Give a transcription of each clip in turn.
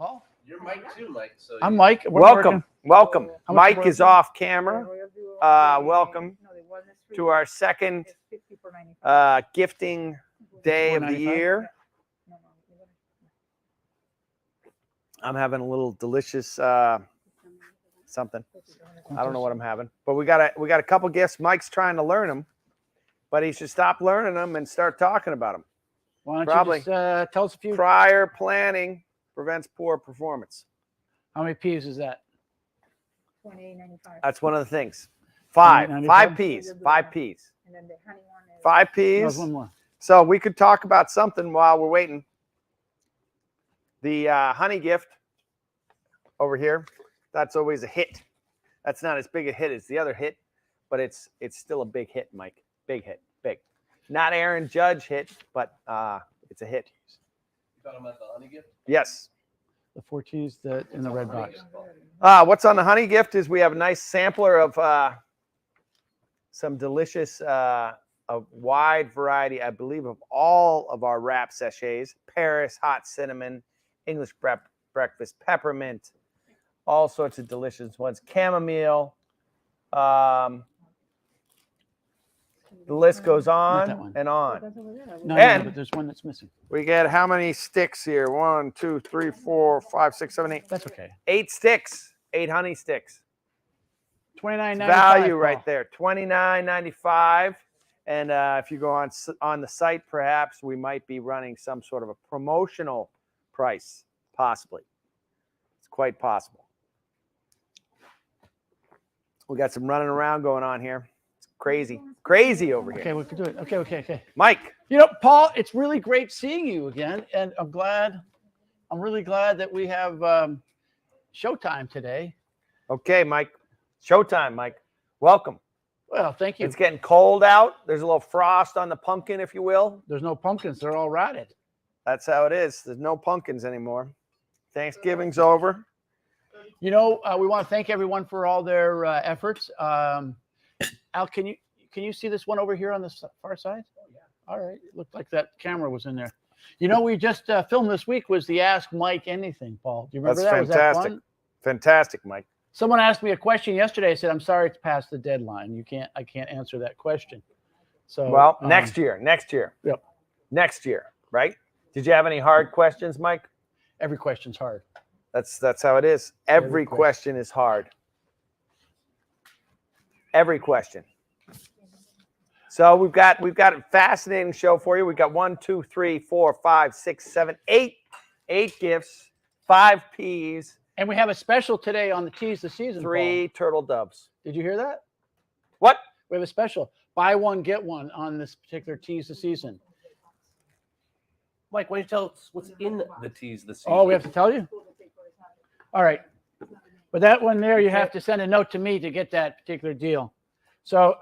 Paul? You're Mike too, Mike. So I'm Mike. We're Welcome. Welcome. How much Mike are is we off camera. Welcome to our second gifting day of the $4.95? year. I'm having a little delicious something. I don't know what I'm having, but we got a couple gifts. Mike's trying to learn them, but he should stop learning them and start talking about them. Why don't Probably. you just tell us a few? Prior planning prevents poor performance. How many P's is that? $28.95. That's one of the things. Five $28.95? P's. 5 P's. And then the honey one is 5 There's P's. one more. So we could talk about something while we're waiting. The honey gift over here, that's always a hit. That's not as big a hit as the other hit, but it's still a big hit, Mike. Big hit, big. Not Aaron Judge hit, but it's a hit. You talking about the honey gift? Yes. The 4 T's in the red box. What's on the honey gift is we have a nice sampler of some delicious, a wide variety, I believe, of all of our wrap sachets: Paris, hot cinnamon, English breakfast, peppermint, all sorts of delicious ones, chamomile. The list goes Not that on one. and on. that's over there. No, And- but there's one that's missing. We get how many sticks here? 1, 2, 3, 4, 5, 6, 7, 8. That's okay. 8 sticks. 8 honey sticks. $29.95. Value Paul. right there. $29.95. And if you go on the site, perhaps we might be running some sort of a promotional price, possibly. It's quite possible. We got some running around going on here. It's crazy over here. Okay, we can do it. Okay. Mike, You know, Paul, it's really great seeing you again, and I'm really glad that we have showtime today. okay, Mike. Showtime, Mike. Welcome. Well, thank you. It's getting cold out. There's a little frost on the pumpkin, if you will. There's no pumpkins; they're all rotted. That's how it is. There's no pumpkins anymore. Thanksgiving's over. You know, we want to thank everyone for all their efforts. Al, can you see this one over here on the far side? Oh, yeah. All right. It looked like that camera was in there. You know, we just filmed this week was the Ask Mike Anything, Paul. Do you remember That's that? Was that fantastic. fun? Fantastic, Mike. Someone asked me a question yesterday. I said, "I'm sorry, it's past the deadline. I can't answer that question." So, Well, next year. Yep. Next year, right? Did you have any hard questions, Mike? every question's hard. That's how it is. Every Every question is hard. Every question. So we've got a fascinating show for you. We've got 1, 2, 3, 4, 5, 6, 7, 8 gifts, 5 P's, And we have a special today on the Tease the Season. 3 Paul. turtle doves. Did you hear that? What? We have a special. Buy one, get one on this particular Tease the Season. Mike, why don't you tell us what's in the teas this season? Oh, we have to tell you? All right. But that one there, you have to send a note to me to get that particular deal. So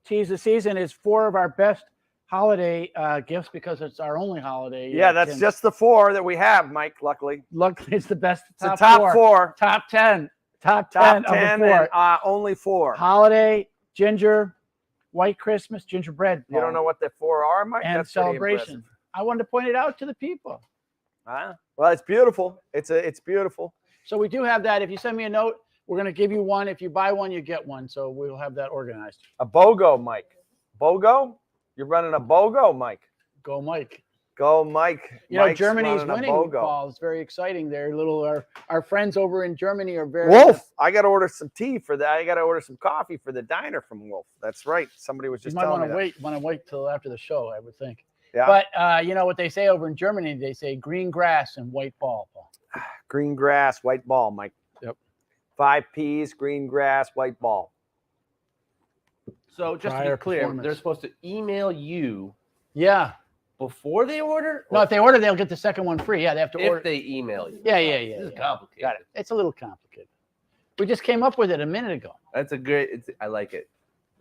Tease the Season is 4 of our best holiday gifts because it's our only holiday. Yeah, that's just the 4 that we have, Mike, luckily. Luckily, it's the best. It's the top 4. Top 10. Top 10 Top of 10 the 4. and only 4. Holiday, ginger, white Christmas, gingerbread. You don't know what the 4 are, Mike? And That's pretty celebration. impressive. I wanted to point it out to the people. Well, it's beautiful. It's beautiful. So we do have that. If you send me a note, we're going to give you one. If you buy one, you get one. So we'll have that organized. A BOGO, Mike. BOGO? You're running a BOGO, Mike. Go, Mike. Go, Mike. You know, Mike's Germany's running a winning, BOGO. Paul. It's very exciting. They're our friends over in Germany are very Wolf. I got to order some tea for that. I got to order some coffee for the diner from Wolf. That's right. Somebody was You just might telling want me to wait till after the show, I would think. Yeah. But you know what they say over in Germany? They say green grass and white ball, Paul. Green grass, white ball, Mike. Yep. 5 P's, green grass, white ball. So just to Prior be clear, performance. they're supposed to email you Yeah. before they order? No, if they order, they'll get the second one free. Yeah, they have to order. If they email you. Yeah. This is complicated. Got it. It's a little complicated. We just came up with it a minute ago. That's a great. I like it.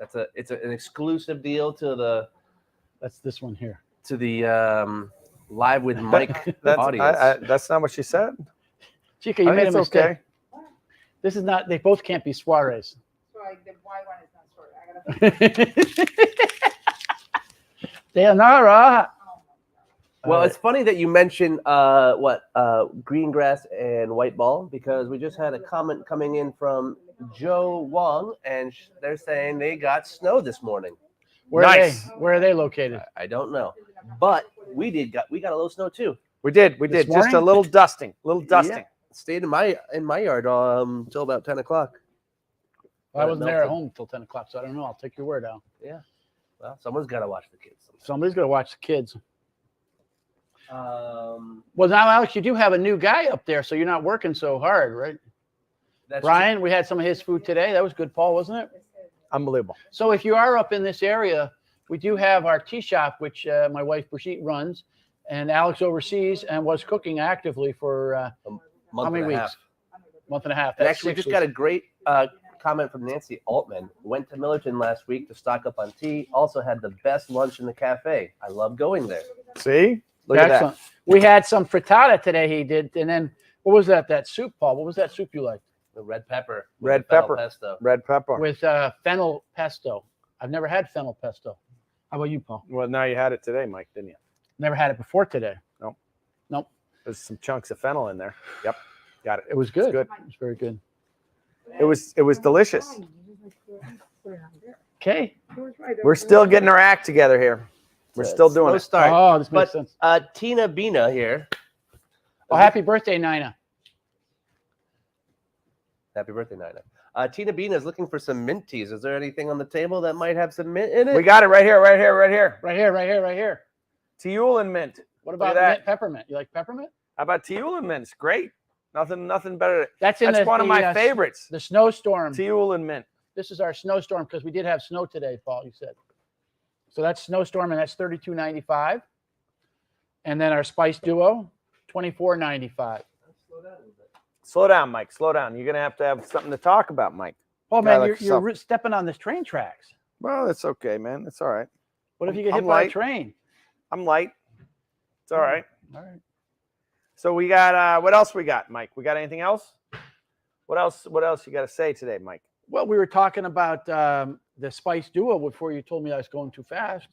It's an exclusive deal to the That's this one here. Live with Mike audience. That's not what she said. Chica, you I made a think it's mistake. okay. This is not. They both can't be Suarez. So the white one is not sorry. I gotta. Dayanara. Oh my God. Well, it's funny that you mentioned green grass and white ball, because we just had a comment coming in from Joe Wong, and they're saying they got snow this morning. Where are Nice. they? Where are they located? I don't know, but we got a little snow too. We did. This Just a morning? little dusting. Little dusting. Yeah. Stayed in my yard till about 10 o'clock. Well, I It wasn't there at melted. home until 10 o'clock, so I don't know. I'll take your word out. Well, someone's got to watch the kids. Somebody's going to watch the kids. Um, Well, now, Alex, you do have a new guy up there, so you're not working so hard, right? that's Brian, we had some of his food today. That was good, Paul, wasn't it? Unbelievable. So if you are up in this area, we do have our tea shop, which my wife Brigitte runs, and Alex oversees and was cooking actively for month how many and a weeks? half. Month and a half. And That's actually, 6 just got a weeks. great comment from Nancy Altman. Went to Millerton last week to stock up on tea. Also had the best lunch in the cafe. I love going there. See? Look at that. Excellent. We had some frittata today. He did, and then what was that? That soup, Paul. What was that soup you liked? The red pepper. with Red the fennel pepper. pesto. Red pepper. With fennel pesto. I've never had fennel pesto. How about you, Paul? Well, now you had it today, Mike, didn't you? Never had it before today. There's some chunks of fennel in there. Yep. Got it. It was good. good. It was very good. It was delicious. Okay. We're still getting our act together here. We're still doing Slow it. start. Oh, this makes But- sense. Tina Bina here. Oh, happy birthday, Nina. Happy birthday, Nina. Tina Bina is looking for some mint teas. Is there anything on the table that might have some mint in it? We got it right here, right here, right here. Right here, right here, right here. Teal mint. What Look at about that. mint peppermint? You like peppermint? How about teal mint? Great. Nothing better. That's in That's the, one of my the, favorites. The snowstorm. Teal mint. This is our snowstorm because we did have snow today, Paul. You said. So that's snowstorm, and that's $32.95. And then our spice duo, $24.95. Slow down, Mike. Slow down. You're gonna have something to talk about, Mike. Oh Yeah, man, like you're yourself. stepping on this train tracks. Well, it's okay, man. It's all right. What if you get I'm hit by a light. train? I'm light. It's all right. All right. So we got what else we got, Mike? We got anything else? What else you got to say today, Mike? Well, we were talking about the Spice Duo before you told me I was going too fast.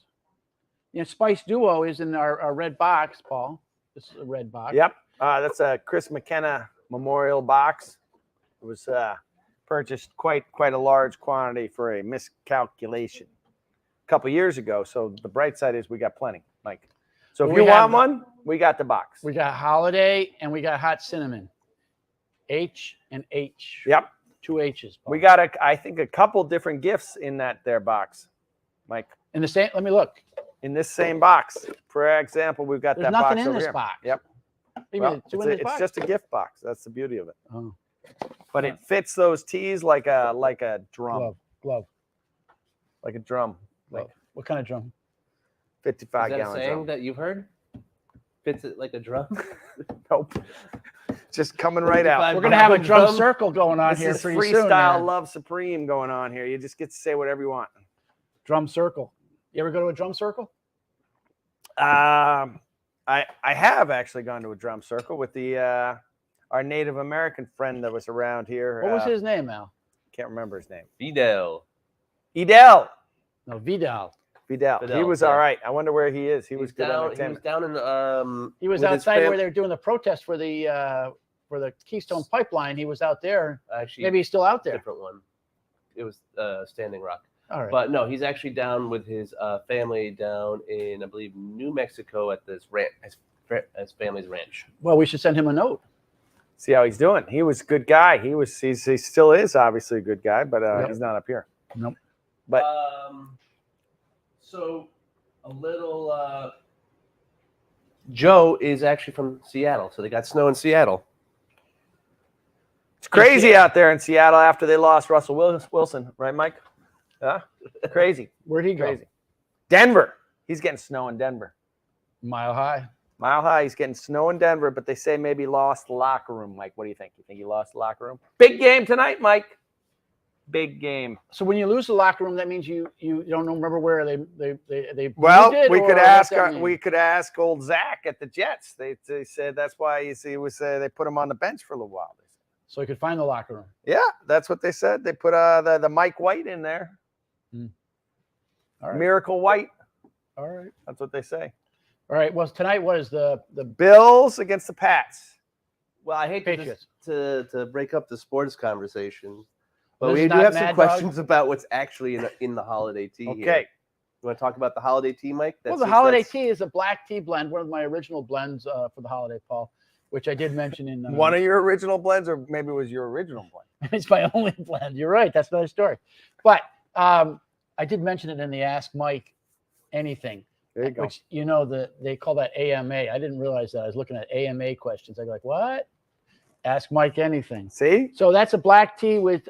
You know, Spice Duo is in our red box, Paul. This is a red box. Yep. That's a Chris McKenna memorial box. It was purchased quite a large quantity for a miscalculation a couple years ago. So the bright side is we got plenty, Mike. So if We you have- want one, we got the box. We got Holiday and we got Hot Cinnamon. H and H. Yep. 2 H's. Paul. We got I think a couple different gifts in that there box, Mike. in the same. Let me look. In this same box, for example, we've got There's that nothing box in over this here. box. Yep. What do you Well, mean, two it's, in this it's box? just a gift box. That's the beauty of it. Oh, But it fits those teas like a drum, glove. like a drum, like Glove. What kind of drum? 55 Is that a gallon saying drum. that you've heard? Fits it like a drum. Nope. Just coming right out. 55 We're gonna have a Drum. drum circle going on This here is pretty freestyle soon. man. love supreme going on here. You just get to say whatever you want. Drum circle. You ever go to a drum circle? I have actually gone to a drum circle with the our Native American friend that was around here. What was his name, Al? Can't remember his name. Fidel. Edel. No, Vidal. Fidel. He Fidel, was yeah. all right. I wonder where he is. He was good down. He was entertainment. down in He was with his outside fam- where they were doing the protest for the Keystone Pipeline. He was out there. actually Maybe he's still out there. different one. It was Standing Rock. All right. But no, he's actually down with his family down in, I believe, New Mexico at this his family's ranch. Well, we should send him a note. See how he's doing. He was a good guy. He still is obviously a good guy, but Yep. he's not up here. Nope. But so a little Joe is actually from Seattle, so they got snow in Seattle. it's crazy out there in Seattle after they lost Russell Wilson, right, Mike? Yeah, crazy, Where'd he go? crazy. Denver. He's getting snow in Denver. Mile High. Mile High. He's getting snow in Denver, but they say maybe lost the locker room. Mike, what do you think? You think he lost the locker room? Big game tonight, Mike. Big game. So when you lose the locker room, that means you don't remember where they Well, moved it, we or could what's that mean? we could ask old Zach at the Jets. They said that's why they put him on the bench for a little while. So you could find the locker room. Yeah, that's what they said. They put the Mike White in there. All right. Miracle White. All right. That's what they say. All right. Well, tonight, what is the Bills against the Pats. Well, I hate to, Patriots? to break up the sports conversation, but This we is do not have some Mad Dog? questions about what's actually in the holiday tea. Okay. Here. You want to talk about the holiday tea, Mike? Well, the holiday tea is a black tea blend, one of my original blends for the holiday, Paul, which I did mention in One of your original blends, or maybe it was your original blend. it's my only blend. You're right. That's another story. But I did mention it in the Ask Mike Anything, There you go. which they call that AMA. I didn't realize that. I was looking at AMA questions. I go like, what? Ask Mike Anything. See? So that's a black tea with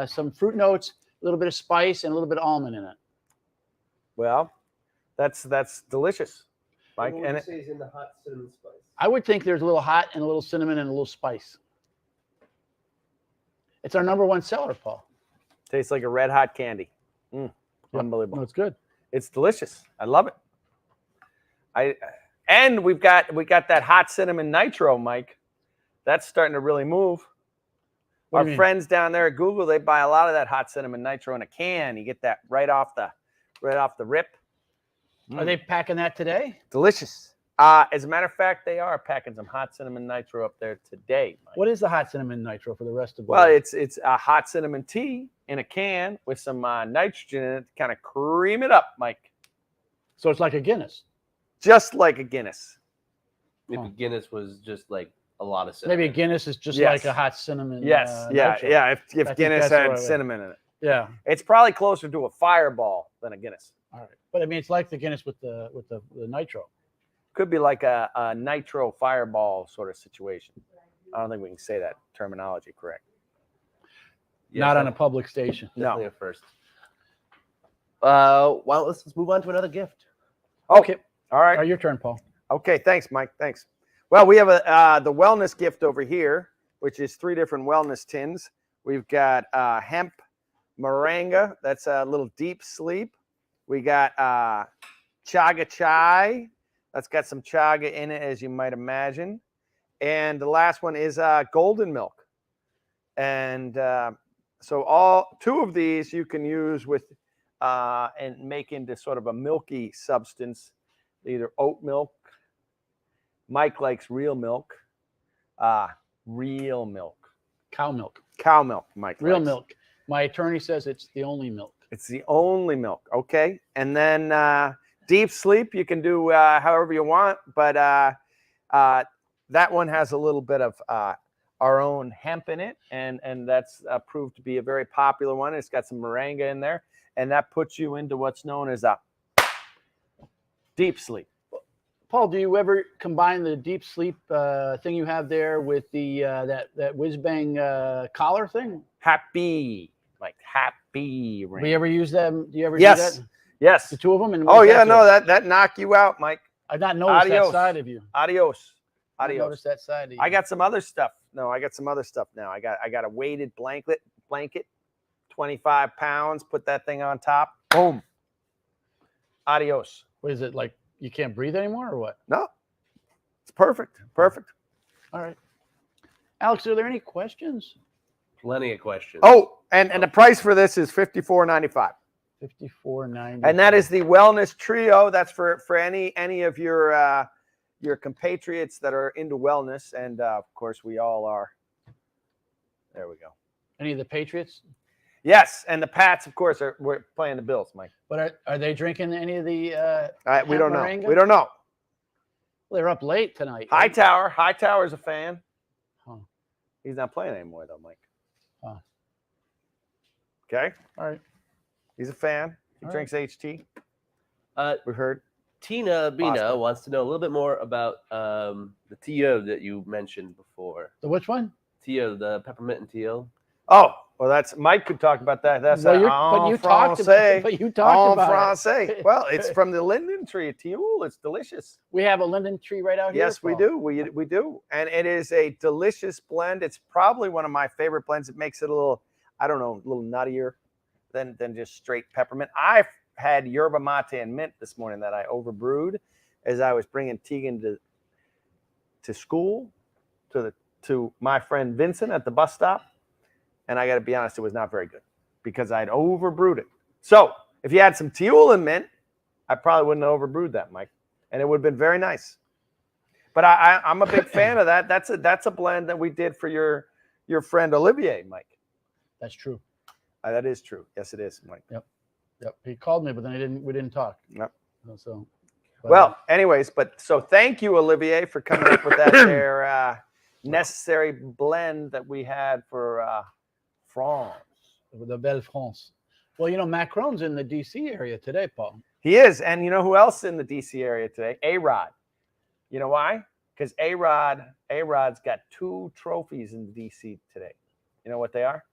some fruit notes, a little bit of spice, and a little bit of almond in it. Well, that's delicious, Mike. What would And you say is in the hot cinnamon spice? I would think there's a little hot and a little cinnamon and a little spice. It's our #1 seller, Paul. tastes like a red hot candy. Yep. Unbelievable. No, it's good. It's delicious. I love it. And we got that hot cinnamon nitro, Mike. That's starting to really move. What do Our you mean? friends down there at Google, they buy a lot of that hot cinnamon nitro in a can. You get that right off the rip. Are they packing that today? Delicious. As a matter of fact, they are packing some hot cinnamon nitro up there today, Mike. What is the hot cinnamon nitro for the rest of the Well, world? it's a hot cinnamon tea in a can with some nitrogen in it to kind of cream it up, Mike. So it's like a Guinness. Just like a Guinness. Maybe Huh. Guinness was just like a lot of cinnamon. Maybe a Guinness is just Yes. like a hot cinnamon. Yes. Nitro. Yeah. If think Guinness that's the had right way. cinnamon in it. Yeah. It's probably closer to a Fireball than a Guinness. All right. But I mean, it's like the Guinness with the nitro. Could be like a nitro Fireball sort of situation. I don't think we can say that terminology correct. Yes, Not on a that's public station. definitely No. a first. Well, let's move on to another gift. Okay. All right. Your turn, Paul. Okay, thanks, Mike. Thanks. Well, we have the wellness gift over here, which is 3 different wellness tins. We've got hemp moringa. That's a little deep sleep. We got chaga chai. That's got some chaga in it, as you might imagine. And the last one is golden milk. And so all 2 of these you can use with and make into sort of a milky substance, either oat milk. Mike likes real milk. Real milk. Cow milk. Cow milk, Mike. Real likes. milk. My attorney says it's the only milk. It's the only milk. Okay. And then deep sleep, you can do however you want, but that one has a little bit of our own hemp in it, and that's proved to be a very popular one. It's got some moringa in there, and that puts you into what's known as a deep sleep. Paul, do you ever combine the deep sleep thing you have there with the that whiz bang collar thing? Happy, like happy ring. Do you ever use them? Do you ever Yes. do that? Yes. The 2 of them? And Oh what does yeah, that no, do? that knock you out, Mike. I've not noticed Adios. that side of you. Adios. I Adios. noticed that side of you. I got some other stuff. No, I got some other stuff now. I got a weighted blanket, 25 pounds. Put that thing on top. Boom. Adios. What is it like? You can't breathe anymore, or what? No, it's perfect. Perfect. All right, Alex, are there any questions? Plenty of questions. Oh, and the price for this is $54.95. $54.90. And that is the wellness trio. That's for any of your compatriots that are into wellness, and of course we all are. There we go. Any of the Patriots? Yes, and the Pats, of course, we're playing the Bills, Mike. But are they drinking any of the? We don't know. moringa? We don't know. Well, they're up late tonight. Hightower's a fan. Huh. He's not playing anymore though, Mike. Huh. Okay, All right. he's a fan. He All drinks HT. Uh, We heard. Tina Bina Possible. wants to know a little bit more about the TO that you mentioned before. The which one? TO, the peppermint and teal. Oh, well, that's Mike could talk about that. That's Well, en you talked français. about. But you talked En about. français. it. Well, it's from the linden tree, Tioul. It's delicious. We have a linden tree right out here. Yes, we Paul. do. We do. And it is a delicious blend. It's probably one of my favorite blends. It makes it a little, I don't know, a little nuttier than just straight peppermint. I've had yerba mate and mint this morning that I overbrewed as I was bringing Tegan to school, to my friend Vincent at the bus stop. And I got to be honest, it was not very good because I'd overbrewed it. So if you had some Tioul and mint, I probably wouldn't have overbrewed that, Mike. and it would have been very nice. But I'm a big fan of that. That's a blend that we did for your friend Olivier, Mike. That's true. That is true. Yes, it is, Mike. Yep. He called me, but then we didn't talk. Yep. So. Well, anyways, so thank you, Olivier, for coming up with that there necessary blend that we had for France. The Belle France. Well, Macron's in the D.C. area today, Paul. He is, and you know who else is in the D.C. area today? A-Rod. You know why? Because A-Rod's got 2 trophies in D.C. today. You know what they are?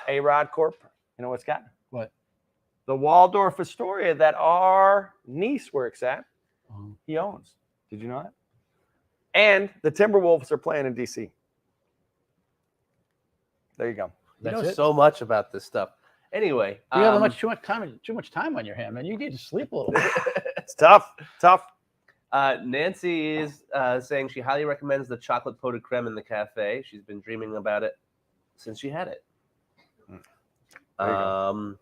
A-Rod Corp. You know what's got? What? The Waldorf Astoria that our niece works at. He owns. Did you know that? And the Timberwolves are playing in D.C. There you go. You That's know it? so much about this stuff. Anyway, You have too much time on your hand, man. You need to sleep a little bit. It's tough. Nancy is saying she highly recommends the chocolate pot de creme in the cafe. She's been dreaming about it since she had it. There you go.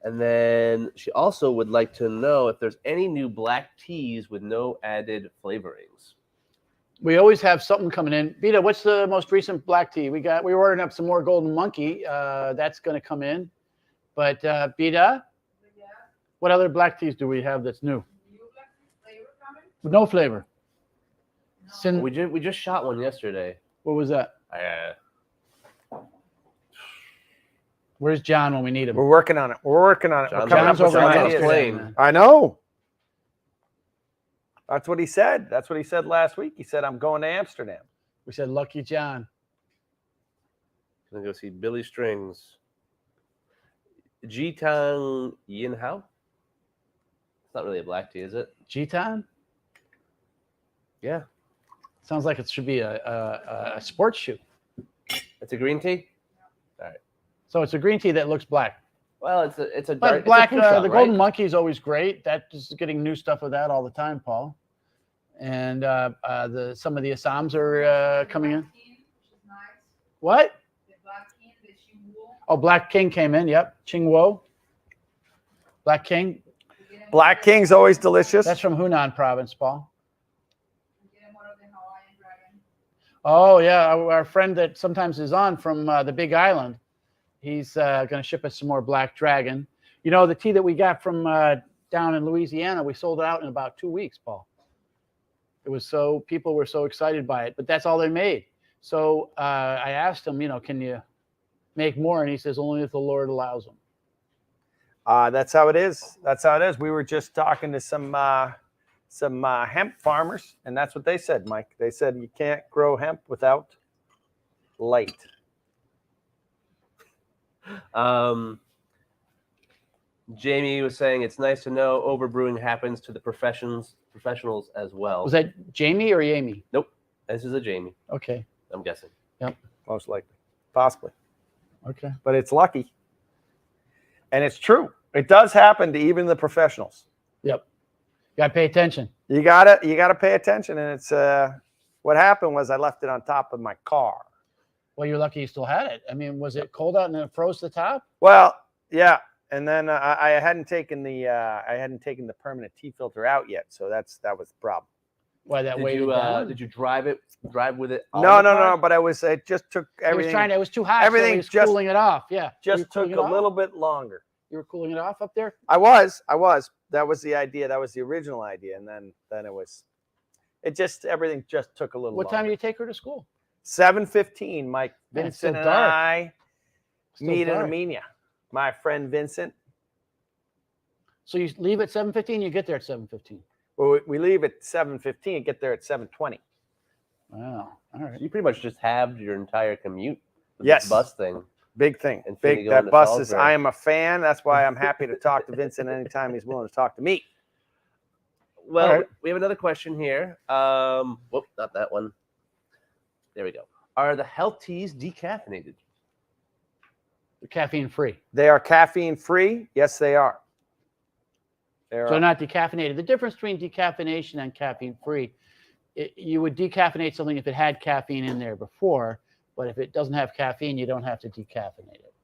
And then she also would like to know if there's any new black teas with no added flavorings. We always have something coming in. Vita, what's the most recent black tea? We're ordering up some more Golden Monkey. That's going to come in. But Vita, what other black teas do we have that's new? With no flavor. We just shot one yesterday. What was that? Where's John when we need him? We're working on it. We're coming up John's with over some on ideas. Australia, ideas. man. I know. That's what he said. That's what he said last week. He said, I'm going to Amsterdam. We said, lucky John. Gonna go see Billy Strings. Jitang Yin Hao. It's not really a black tea, is it? G-Town? Yeah. Sounds like it should be a sports shoe. It's a green tea. So it's a green tea that looks black. Well, it's a But dark. black, it's a Pouchon, the right? Golden Monkey is always great. That just getting new stuff of that all the time, Paul. And some of the Assams are coming in. What? Oh, Black King came in. Yep, Chingwo. Black King. Black King's always delicious. That's from Hunan province, Paul. Oh yeah, our friend that sometimes is on from the Big Island. He's going to ship us some more Black Dragon. You know, the tea that we got from down in Louisiana, we sold it out in about 2 weeks, Paul. It was people were so excited by it, but that's all they made. So I asked him, can you make more? And he says, only if the Lord allows them. That's how it is. That's how it is. We were just talking to some hemp farmers, and that's what they said, Mike. They said you can't grow hemp without light. Jamie was saying it's nice to know overbrewing happens to the professionals as well. Was that Jamie or Amy? Nope. This is a Jamie, Okay. I'm guessing. Most likely. Possibly. Okay. But it's lucky. And it's true. It does happen to even the professionals. Yep. You got to pay attention. You gotta pay attention. And it's what happened was I left it on top of my car. Well, you're lucky you still had it. I mean, was it cold out and it froze the top? Well, yeah. And then I hadn't taken the permanent tea filter out yet, so that was the problem. Why that way? Did you drive with it? on No. the car? But it just took everything. It was too hot. everything so he was just- cooling it off. Yeah. You were Just took cooling it a off? little bit longer. You were cooling it off up there? I was. That was the idea. That was the original idea, and then everything just took a little. What time do longer. you take her to school? 7:15. Mike Man, it's still Vincent and dark. I Still meet in dark. Armenia. My friend Vincent. So you leave at 7:15. You get there at 7:15. Well, we leave at 7:15. Get there at 7:20. Wow. All right. So you pretty much just halved your entire commute with Yes. this bus thing. Big thing. And Finny Big. going That to bus is. Salisbury. I am a fan. That's why I'm happy to talk to Vincent anytime he's willing to talk to me. Well, All right. we have another question here. Whoop, not that one. There we go. Are the health teas decaffeinated? They're caffeine free. They are caffeine free. Yes, they are. They So are. they're not decaffeinated. The difference between decaffeination and caffeine free, you would decaffeinate something if it had caffeine in there before, but if it doesn't have caffeine, you don't have to decaffeinate it.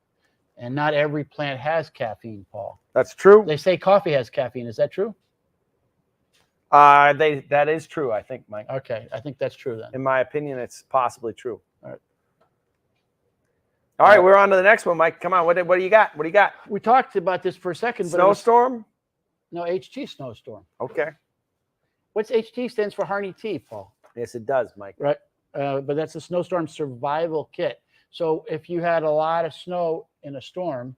And not every plant has caffeine, Paul. That's true. They say coffee has caffeine. Is that true? That is true, I think, Mike. Okay, I think that's true then. In my opinion, it's possibly true. All right. All right, we're on to the next one, Mike. Come on, what do you got? What do you got? We talked about this for a second, but it was- Snowstorm? no, HT snowstorm. Okay. What's HT stands for Harney T, Paul? Yes, it does, Mike. Right. But that's a snowstorm survival kit. So if you had a lot of snow in a storm,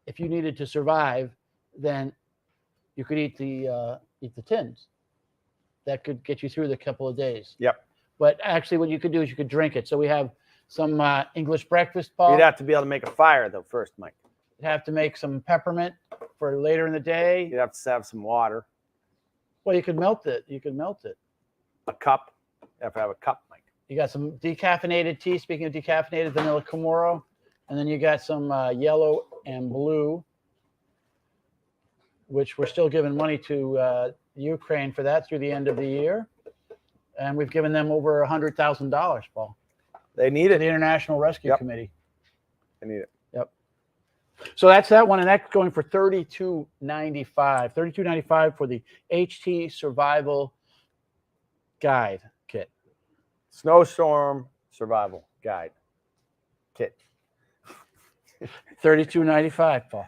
if you needed to survive, then you could eat the tins. That could get you through the couple of days. Yep. But actually, what you could do is you could drink it. So we have some English breakfast, Paul. You'd have to be able to make a fire, though, first, Mike. You'd have to make some peppermint for later in the day. You'd have to have some water, Well, you could melt it. You could melt it. a cup. You have to have a cup, Mike. You got some decaffeinated tea. Speaking of decaffeinated, vanilla Comoro, and then you got some yellow and blue, which we're still giving money to Ukraine for that through the end of the year, and we've given them over $100,000, Paul, They need to it. the International Rescue Yep. Committee. They need it. So that's that one, and that's going for $32.95. $32.95 for the HT Survival Guide kit. Snowstorm survival guide kit. $32.95, Paul.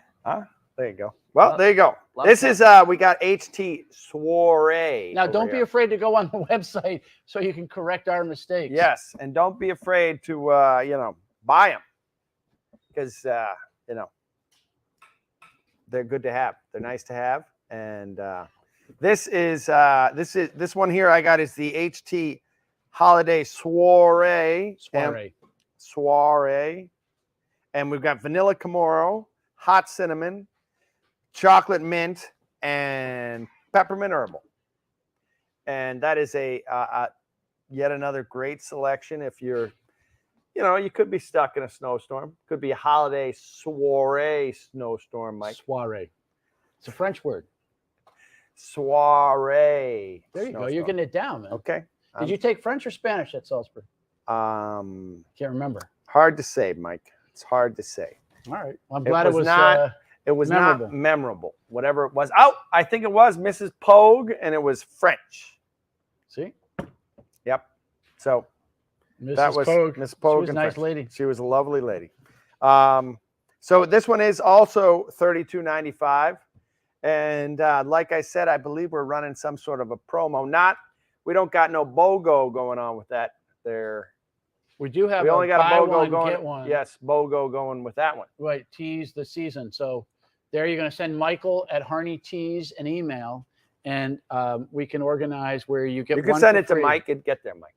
There you go. Well, there you go. Love This that. is we got HT Soiree. Now, over don't be here. afraid to go on the website so you can correct our mistakes. Yes, and don't be afraid to buy them because they're good to have. They're nice to have, and this one here I got is the HT Holiday Soiree. Soiree, and we've got vanilla Comoro, hot cinnamon, chocolate mint, and peppermint herbal. And that is a yet another great selection. If you're, you could be stuck in a snowstorm. Could be a holiday soiree snowstorm, Mike. Soiree. It's a French word. Soiree. There you go. You're snowstorm. getting it down, man. Okay. Did you take French or Spanish at Salzburg? Can't remember. Hard to say, Mike. It's hard to say. All right. Well, I'm glad it was not. It was memorable. not memorable. Whatever it was. Oh, I think it was Mrs. Pogue, and it was French. see, Yep. So Mrs. that was Pogue. Miss She Pogue. was a and nice French. lady. She was a lovely lady. So this one is also $32.95, and like I said, I believe we're running some sort of a promo. We don't got no BOGO going on with that. We do have We only got a buy BOGO one, going. get one. Yes, BOGO going with that one. Right. Tease the season. So there you're going to send Michael at Harney Tees an email, and we can organize where you get You can one send for it to free. Mike and get there, Mike.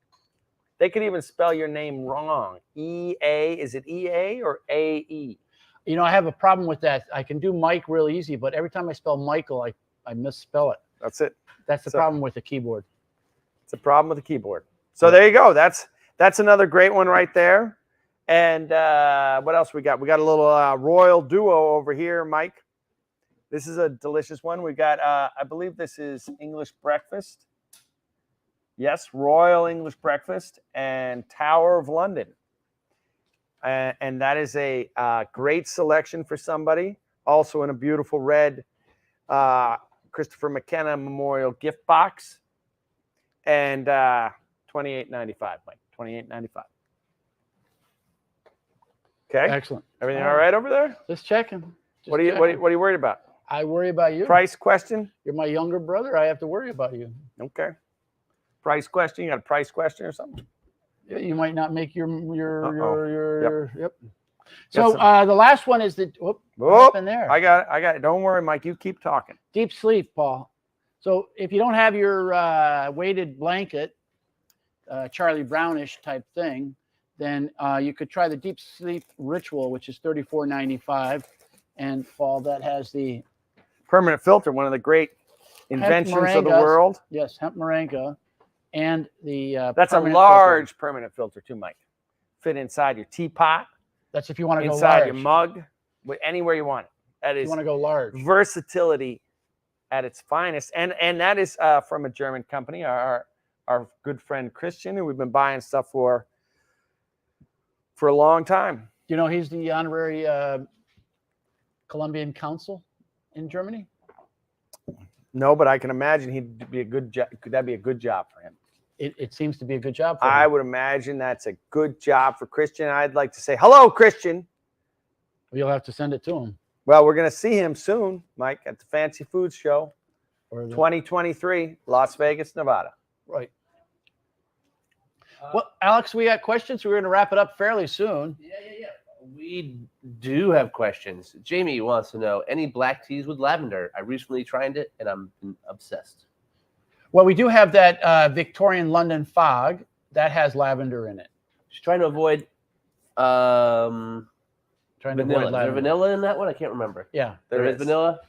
They could even spell your name wrong. EA, is it EA or AE? I have a problem with that. I can do Mike real easy, but every time I spell Michael, I misspell it. That's it. That's the So- problem with the keyboard. It's a problem with the keyboard. So there you go. That's another great one right there. And what else we got? We got a little Royal Duo over here, Mike. This is a delicious one. We got, I believe this is English breakfast. Yes, Royal English breakfast and Tower of London. And that is a great selection for somebody. Also in a beautiful red Christopher McKenna Memorial gift box. And $28.95, Mike. $28.95. Okay. Excellent. Everything All all right over there? Just checking. Just What are you checking. what are you worried about? I worry about you. Price question? You're my younger brother. I have to worry about you. Okay. Price question? You got a price question or something? Yeah, you might not make your yep. Got So the last one is the what Oh, happened there? I got it. Don't worry, Mike. You keep talking. Deep sleep, Paul. So if you don't have your weighted blanket, Charlie Brownish type thing, then you could try the Deep Sleep Ritual, which is $34.95, and Paul, that has the Permanent filter, one of the great inventions of the moringas. world. hemp moringa and the That's a permanent filter. large permanent filter too, Mike. Fit inside your teapot, That's if you want to go inside large. your mug, anywhere you want it. That You is want to go large. versatility at its finest, and that is from a German company, our good friend Christian, who we've been buying stuff for a long time. He's the honorary Colombian consul in Germany? No, but I can imagine he'd be a good job. That'd be a good job for him. It seems to be a good job for I him. would imagine that's a good job for Christian. I'd like to say hello, Christian. You'll have to send it to him. Well, we're going to see him soon, Mike, at the Fancy Foods Show Or the- 2023, Las Vegas, Nevada. Right. Well, Alex, we got questions. We're going to wrap it up fairly soon. Yeah. We do have questions. Jamie wants to know any black teas with lavender. I recently tried it and I'm obsessed. Well, we do have that Victorian London Fog that has lavender in it. She's trying to avoid Trying to vanilla. avoid Is there lavender. vanilla in that one? I can't remember. Yeah. There is vanilla.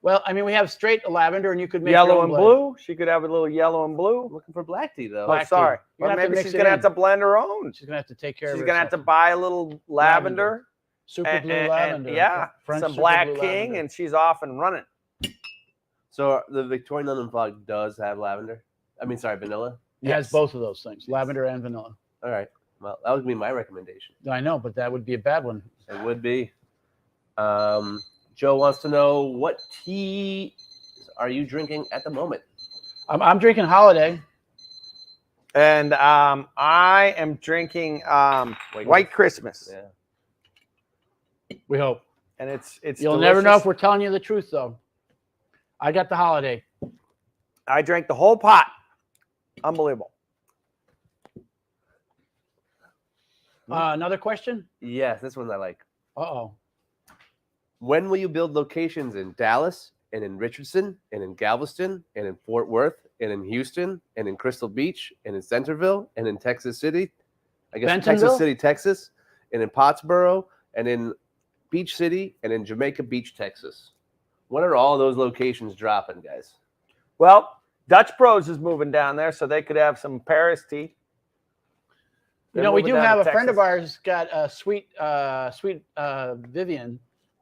Well, I mean, we have straight lavender, and you could make your Yellow own and blend. blue. She could have a little yellow and I'm blue. looking for black tea though. Oh, Black tea. sorry. You're Well, gonna have to maybe mix she's it going to in. have to blend her own. She's gonna have to take care She's of going to have to herself. buy a little lavender. Super blue lavender. Yeah, French some super Black blue King, lavender. and she's off and running. So the Victorian London Fog does have lavender. I mean, sorry, vanilla. It has Yes. both of those things, lavender and vanilla. All right. Well, that would be my recommendation. I know, but that would be a bad one. It would be. Joe wants to know what tea are you drinking at the moment? I'm drinking Holiday. And I am drinking White Christmas. Yeah. We hope. And it's You'll never know if delicious. we're telling you the truth, though. I got the Holiday. I drank the whole pot. Unbelievable. Another question? Yes, this one I like. Uh-oh. When will you build locations in Dallas and in Richardson and in Galveston and in Fort Worth and in Houston and in Crystal Beach and in Centerville and in Texas City? I guess Bentonville? Texas City, Texas, and in Pottsboro and in Beach City and in Jamaica Beach, Texas. When are all those locations dropping, guys? Well, Dutch Bros is moving down there, so they could have some Paris tea. You They're know, we moving do down have to a friend of Texas. ours got a sweet Vivian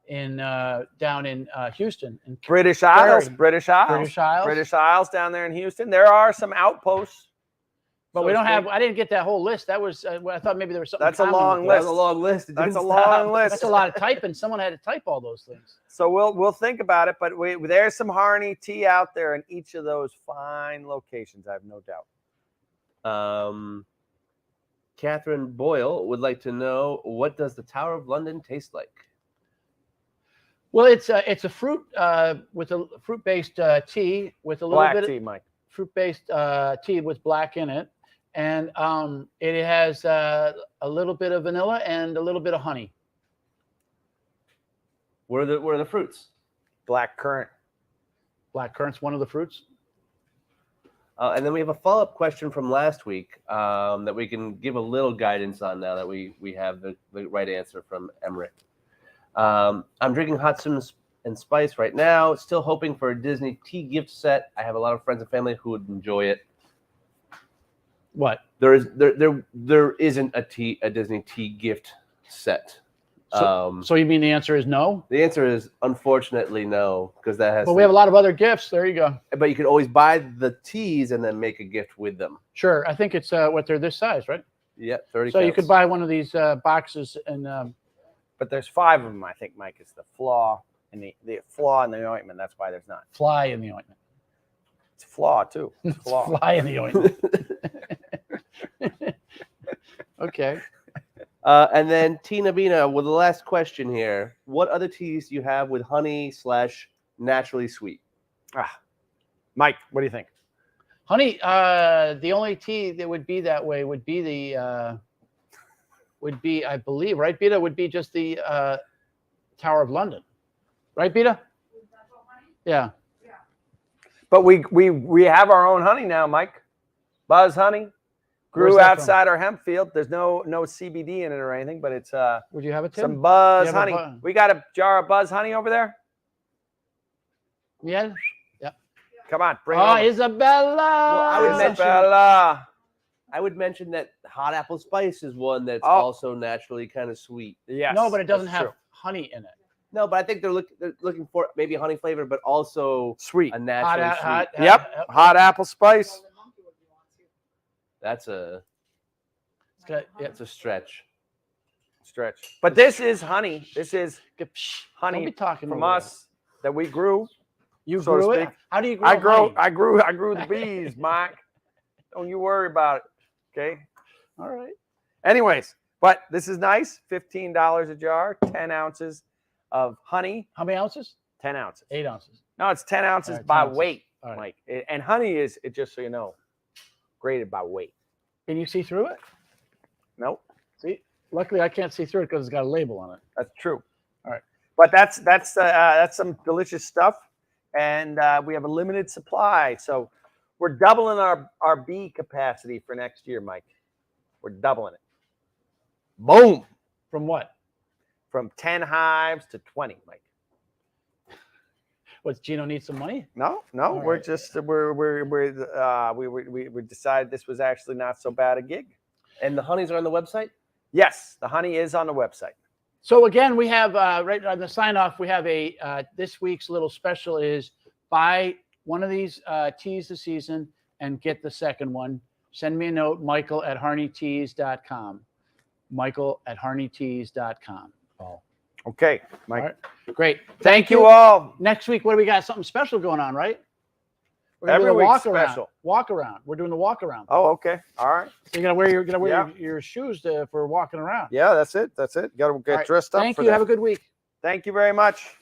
in down in Houston. In British Isles, Prairie. British Isles, British Isles. British Isles down there in Houston. There are some outposts. But so we to don't have. speak. I didn't get that whole list. That was. I thought maybe there was something. That's a common long with That those. was a long list. It That's didn't a long stop. list. That's a lot of typing. Someone had to type all those things. So we'll think about it, but there's some Harney tea out there in each of those fine locations. I have no doubt. Catherine Boyle would like to know, what does the Tower of London taste like? Well, it's a fruit with a fruit-based tea with a little Black bit tea, Mike. fruit-based tea with black in it, and it has a little bit of vanilla and a little bit of honey. What are the fruits? Black currant. Black currant's one of the fruits. And then we have a follow-up question from last week that we can give a little guidance on now that we have the right answer from Emmerich. I'm drinking Hot Sims and Spice right now. Still hoping for a Disney tea gift set. I have a lot of friends and family who would enjoy it. What? There isn't a Disney tea gift set. So you mean the answer is no? The answer is unfortunately no, because that has. But we have a lot of other gifts. There you go. But you can always buy the teas and then make a gift with them. Sure. I think it's what they're this size, right? Yep, 30. So you counts. could buy one of these boxes and But there's 5 of them, I think, Mike. It's the flaw and the flaw in the ointment. That's why there's not. fly in the ointment. It's flaw too. It's flaw. Fly in the ointment. Okay. And then Tina Bina with the last question here. What other teas do you have with honey / naturally sweet? Mike, what do you think? Honey, the only tea that would be that way would be I believe, right, Beta, would be just the Tower of London. Right, Beta? Yeah. But we have our own honey now, Mike. Buzz honey. Where's Grew that from? outside our hemp field. There's no CBD in it or anything, but it's Would you have it, Tim? some Buzz You have a honey. Bu- We got a jar of Buzz honey over there. Yeah. Come on, bring it Oh, over. Isabella. I would mention- Isabella. I would mention that hot apple spice is one that's Oh. also naturally kind of sweet. Yes. No, but it doesn't that's have true. honey in it. No, but I think they're looking for maybe a honey flavor, but also Sweet. a naturally sweet. Yep. Hot apple spice. That's a It's got- yeah. that's a stretch. stretch. But this is honey. This is Don't be honey talking from over there. us that we grew. You so to grew it. speak. How do you grow? I honey? grew the bees, Mike. Don't you worry about it. Okay. All right. Anyways, but this is nice. $15 a jar, 10 ounces of honey. How many ounces? 10 ounces. 8 ounces. No, it's 10 ounces All right, 10 by ounces. weight, All right. Mike. And honey is, just so you know, graded by weight. Can you see through it? Nope, See, luckily I can't see through it because it's got a label on it. that's true. All right. But that's some delicious stuff, and we have a limited supply, so we're doubling our bee capacity for next year, Mike. We're doubling it. Boom, From what? from 10 hives to 20, Mike. What's Gino need some money? No, All we're right. just we decided this was actually not so bad a gig. And the honeys are on the website? Yes, the honey is on the website. So again, we have right on the sign off. We have a this week's little special is buy one of these teas this season and get the second one. Send me a note, Michael@HarneyTeas.com. Michael@HarneyTeas.com. Oh, Okay, Mike. All right. Great. Thank you all. Next week, what do we got? Something special going on, right? We're gonna Every do the week's walk around. special. Walk around. We're doing the walk around. Oh, okay. All right. So you gotta wear your Yeah. your shoes for walking around. Yeah, that's it. Got to get All right. dressed up Thank for you. that. Have a good week. Thank you very much.